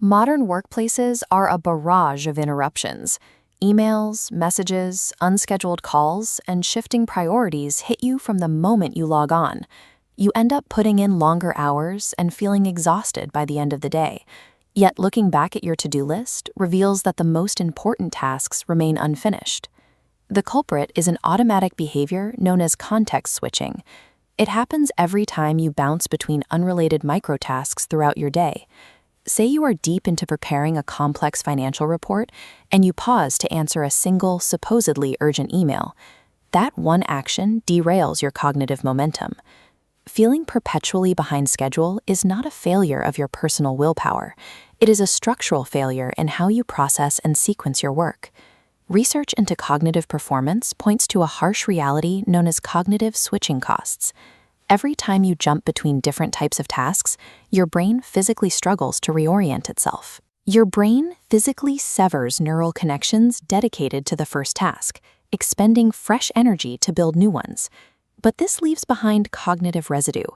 Modern workplaces are a barrage of interruptions. Emails, messages, unscheduled calls, and shifting priorities hit you from the moment you log on. You end up putting in longer hours and feeling exhausted by the end of the day. Yet looking back at your to-do list reveals that the most important tasks remain unfinished. The culprit is an automatic behavior known as context switching. It happens every time you bounce between unrelated microtasks throughout your day. Say you are deep into preparing a complex financial report and you pause to answer a single, supposedly urgent email. That one action derails your cognitive momentum. Feeling perpetually behind schedule is not a failure of your personal willpower. It is a structural failure in how you process and sequence your work. Research into cognitive performance points to a harsh reality known as cognitive switching costs. Every time you jump between different types of tasks, your brain physically struggles to reorient itself. Your brain physically severs neural connections dedicated to the first task, expending fresh energy to build new ones. But this leaves behind cognitive residue.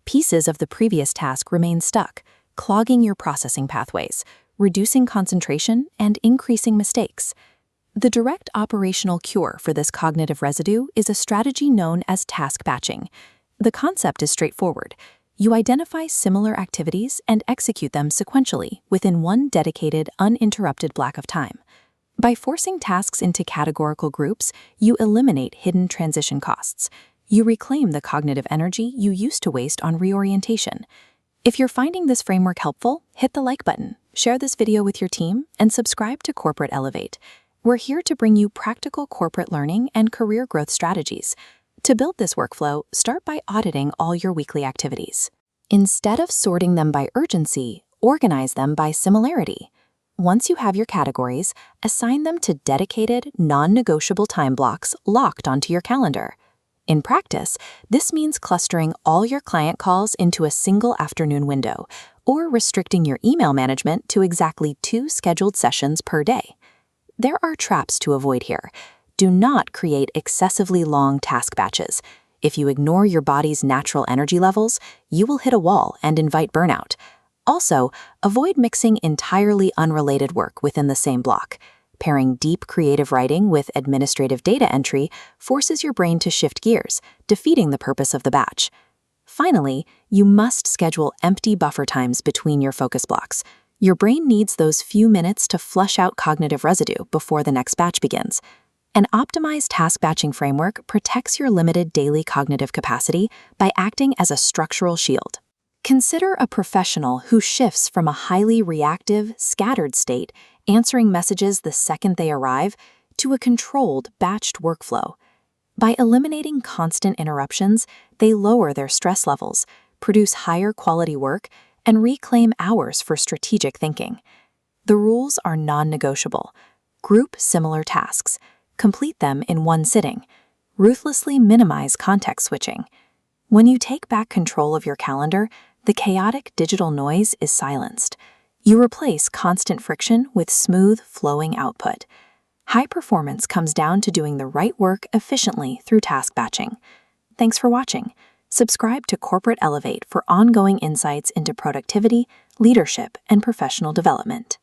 Pieces of the previous task remain stuck, clogging your processing pathways, reducing concentration, and increasing mistakes. The direct operational cure for this cognitive residue is a strategy known as task batching. The concept is straightforward. You identify similar activities and execute them sequentially within one dedicated, uninterrupted block of time. By forcing tasks into categorical groups, you eliminate hidden transition costs. You reclaim the cognitive energy you used to waste on reorientation. If you're finding this framework helpful, hit the like button, share this video with your team, and subscribe to Corporate Elevate. We're here to bring you practical corporate learning and career growth strategies. To build this workflow, start by auditing all your weekly activities. Instead of sorting them by urgency, organize them by similarity. Once you have your categories, assign them to dedicated, non-negotiable time blocks locked onto your calendar. In practice, this means clustering all your client calls into a single afternoon window, or restricting your email management to exactly 2 scheduled sessions per day. There are traps to avoid here. Do not create excessively long task batches. If you ignore your body's natural energy levels, you will hit a wall and invite burnout. Also, avoid mixing entirely unrelated work within the same block. Pairing deep creative writing with administrative data entry forces your brain to shift gears, defeating the purpose of the batch. Finally, you must schedule empty buffer times between your focus blocks. Your brain needs those few minutes to flush out cognitive residue before the next batch begins. An optimized task batching framework protects your limited daily cognitive capacity by acting as a structural shield. Consider a professional who shifts from a highly reactive, scattered state, answering messages the second they arrive, to a controlled, batched workflow. By eliminating constant interruptions, they lower their stress levels, produce higher quality work, and reclaim hours for strategic thinking. The rules are non-negotiable. Group similar tasks. Complete them in one sitting. Ruthlessly minimize context switching. When you take back control of your calendar, the chaotic digital noise is silenced. You replace constant friction with smooth, flowing output. High performance comes down to doing the right work efficiently through task batching. Thanks for watching. Subscribe to Corporate Elevate for ongoing insights into productivity, leadership, and professional development.